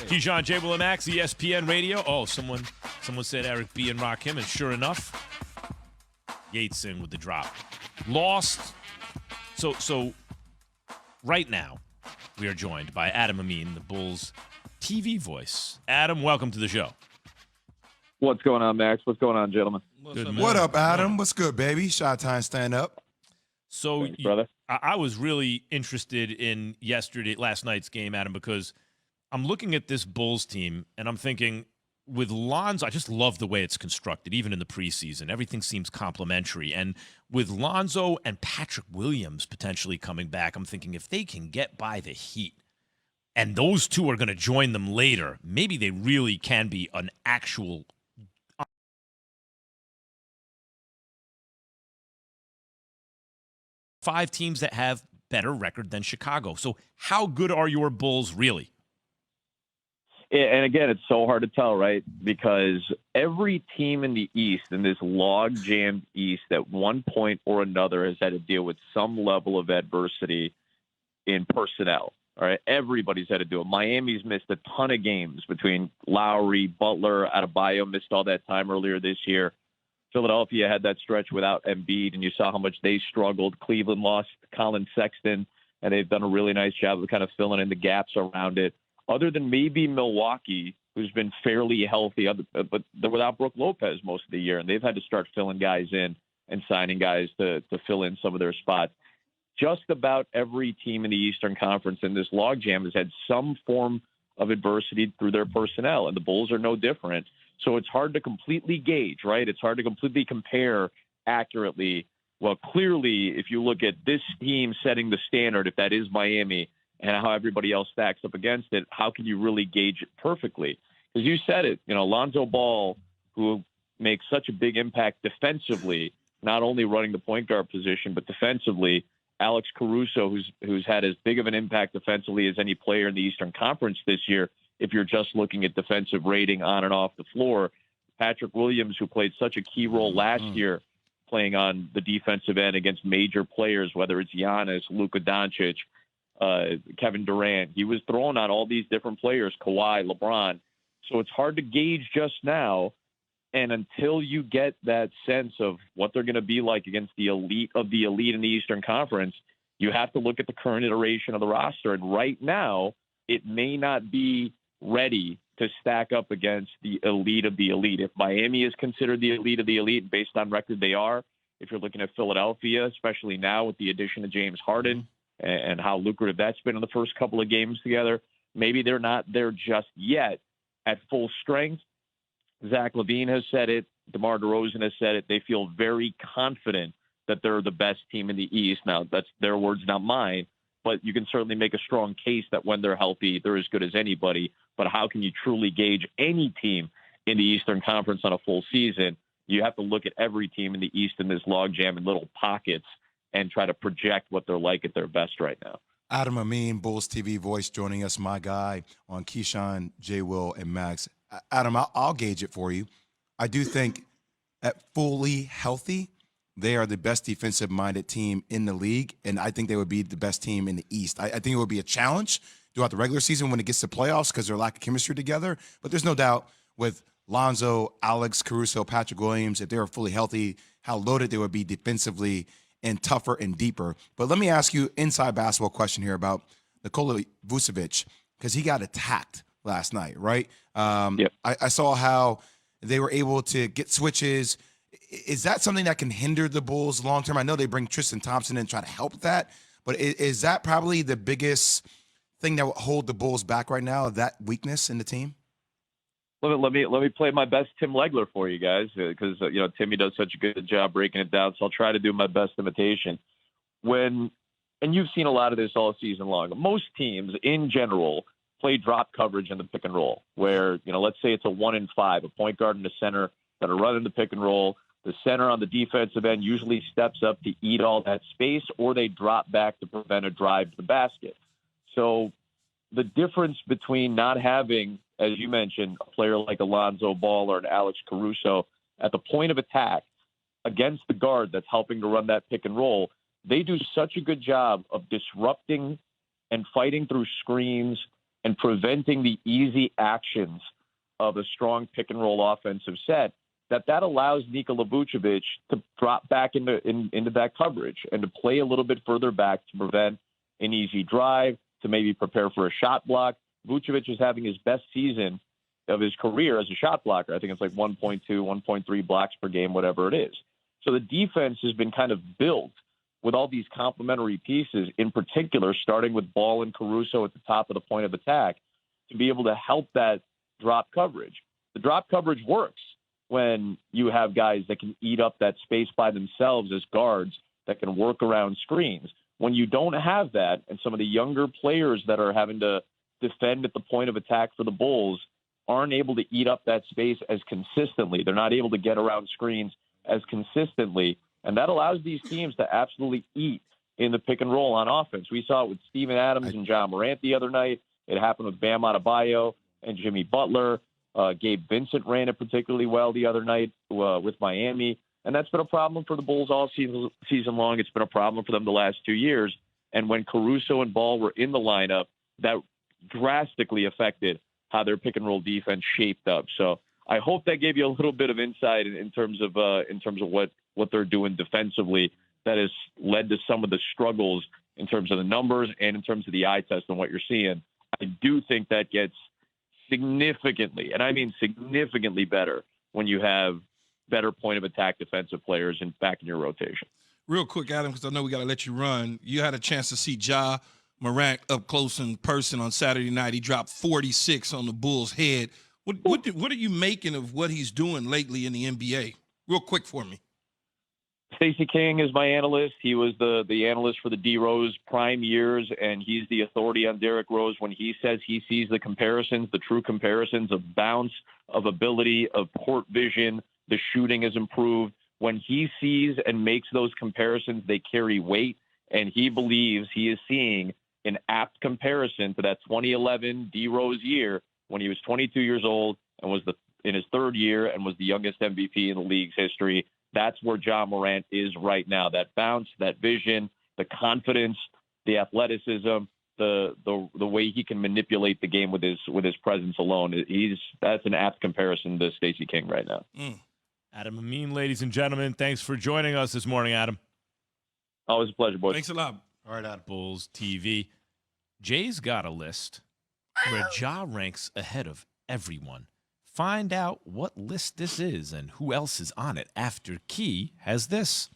Keyshawn, J. Will, and Max, ESPN Radio. Oh, someone said Eric B. and Rakim, and sure enough, Yates in with the drop. Lost. So right now, we are joined by Adam Amin, the Bulls TV voice. Adam, welcome to the show. What's going on, Max? What's going on, gentlemen? What up, Adam? What's good, baby? Shot time, stand up. So, Thanks, brother. I was really interested in last night's game, Adam, because I'm looking at this Bulls team, and I'm thinking, with Lonzo, I just love the way it's constructed, even in the preseason. Everything seems complimentary. And with Lonzo and Patrick Williams potentially coming back, I'm thinking if they can get by the Heat, and those two are going to join them later, maybe they really can be an actual five teams that have better record than Chicago. So how good are your Bulls really? And again, it's so hard to tell, right? Because every team in the East, in this log-jammed East, at one point or another has had to deal with some level of adversity in personnel. All right, everybody's had to do it. Miami's missed a ton of games between Lowry, Butler, Adebayo missed all that time earlier this year. Philadelphia had that stretch without Embiid, and you saw how much they struggled. Cleveland lost Colin Sexton, and they've done a really nice job of kind of filling in the gaps around it. Other than maybe Milwaukee, who's been fairly healthy, but they're without Brook Lopez most of the year, and they've had to start filling guys in and signing guys to fill in some of their spots. Just about every team in the Eastern Conference in this logjam has had some form of adversity through their personnel, and the Bulls are no different. So it's hard to completely gauge, right? It's hard to completely compare accurately. Well, clearly, if you look at this team setting the standard, if that is Miami, and how everybody else stacks up against it, how can you really gauge it perfectly? Because you said it, Lonzo Ball, who makes such a big impact defensively, not only running the point guard position, but defensively. Alex Caruso, who's had as big of an impact defensively as any player in the Eastern Conference this year, if you're just looking at defensive rating on and off the floor. Patrick Williams, who played such a key role last year, playing on the defensive end against major players, whether it's Giannis, Luka Doncic, Kevin Durant. He was throwing on all these different players, Kawhi, LeBron. So it's hard to gauge just now. And until you get that sense of what they're going to be like against the elite of the elite in the Eastern Conference, you have to look at the current iteration of the roster. And right now, it may not be ready to stack up against the elite of the elite. If Miami is considered the elite of the elite, based on record they are, if you're looking at Philadelphia, especially now with the addition of James Harden, and how lucrative that's been in the first couple of games together, maybe they're not there just yet at full strength. Zach LaVine has said it. DeMar DeRozan has said it. They feel very confident that they're the best team in the East. Now, that's their words, not mine, but you can certainly make a strong case that when they're healthy, they're as good as anybody. But how can you truly gauge any team in the Eastern Conference on a full season? You have to look at every team in the East in this logjam in little pockets and try to project what they're like at their best right now. Adam Amin, Bulls TV voice, joining us, my guy, on Keyshawn, J. Will, and Max. Adam, I'll gauge it for you. I do think at fully healthy, they are the best defensive-minded team in the league, and I think they would be the best team in the East. I think it would be a challenge throughout the regular season when it gets to playoffs because their lack of chemistry together, but there's no doubt with Lonzo, Alex Caruso, Patrick Williams, if they were fully healthy, how loaded they would be defensively and tougher and deeper. But let me ask you inside basketball question here about Nikola Vucevic, because he got attacked last night, right? Yep. I saw how they were able to get switches. Is that something that can hinder the Bulls long term? I know they bring Tristan Thompson in and try to help that, but is that probably the biggest thing that will hold the Bulls back right now, that weakness in the team? Let me play my best Tim Legler for you guys, because Timmy does such a good job breaking it down. So I'll try to do my best imitation. And you've seen a lot of this all season long. Most teams in general play drop coverage in the pick and roll, where let's say it's a 1-in-5, a point guard and a center that are running the pick and roll. The center on the defensive end usually steps up to eat all that space, or they drop back to prevent a drive to the basket. So the difference between not having, as you mentioned, a player like Alonzo Ball or an Alex Caruso at the point of attack against the guard that's helping to run that pick and roll, they do such a good job of disrupting and fighting through screens and preventing the easy actions of a strong pick and roll offensive set, that allows Nikola Vucevic to drop back into that coverage and to play a little bit further back to prevent an easy drive, to maybe prepare for a shot block. Vucevic is having his best season of his career as a shot blocker. I think it's like 1.2, 1.3 blocks per game, whatever it is. So the defense has been kind of built with all these complementary pieces, in particular, starting with Ball and Caruso at the top of the point of attack, to be able to help that drop coverage. The drop coverage works when you have guys that can eat up that space by themselves as guards that can work around screens. When you don't have that, and some of the younger players that are having to defend at the point of attack for the Bulls aren't able to eat up that space as consistently, they're not able to get around screens as consistently, and that allows these teams to absolutely eat in the pick and roll on offense. We saw it with Steven Adams and John Morant the other night. It happened with Bam Adebayo and Jimmy Butler. Gabe Vincent ran it particularly well the other night with Miami. And that's been a problem for the Bulls all season long. It's been a problem for them the last 2 years. And when Caruso and Ball were in the lineup, that drastically affected how their pick and roll defense shaped up. So I hope that gave you a little bit of insight in terms of what they're doing defensively that has led to some of the struggles in terms of the numbers and in terms of the eye test and what you're seeing. I do think that gets significantly, and I mean significantly better, when you have better point of attack defensive players back in your rotation. Real quick, Adam, because I know we got to let you run. You had a chance to see Ja Morant up close in person on Saturday night. He dropped 46 on the Bulls' head. What are you making of what he's doing lately in the NBA? Real quick for me. Stacey King is my analyst. He was the analyst for the D Rose prime years, and he's the authority on Derrick Rose when he says he sees the comparisons, the true comparisons of bounce, of ability, of court vision. The shooting has improved. When he sees and makes those comparisons, they carry weight, and he believes he is seeing an apt comparison to that 2011 D Rose year when he was 22 years old and was in his third year and was the youngest MVP in the league's history. That's where Ja Morant is right now. That bounce, that vision, the confidence, the athleticism, the way he can manipulate the game with his presence alone. That's an apt comparison to Stacey King right now. Adam Amin, ladies and gentlemen, thanks for joining us this morning, Adam. Always a pleasure, boys. Thanks a lot. All right, Adam. Bulls TV. Jay's got a list where Ja ranks ahead of everyone. Find out what list this is and who else is on it after Key has this.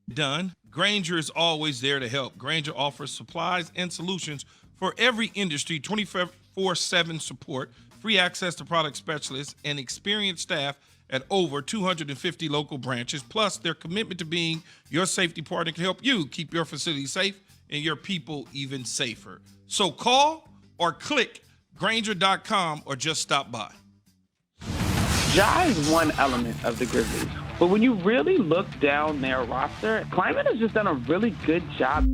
Done. Grainger is always there to help. Grainger offers supplies and solutions for every industry, 24/7 support, free access to product specialists, and experienced staff at over 250 local branches. Plus, their commitment to being your safety partner can help you keep your facility safe and your people even safer. So call or click Grainger.com or just stop by. Ja is one element of the Grizzlies, but when you really look down their roster, Kleiman has just done a really good job.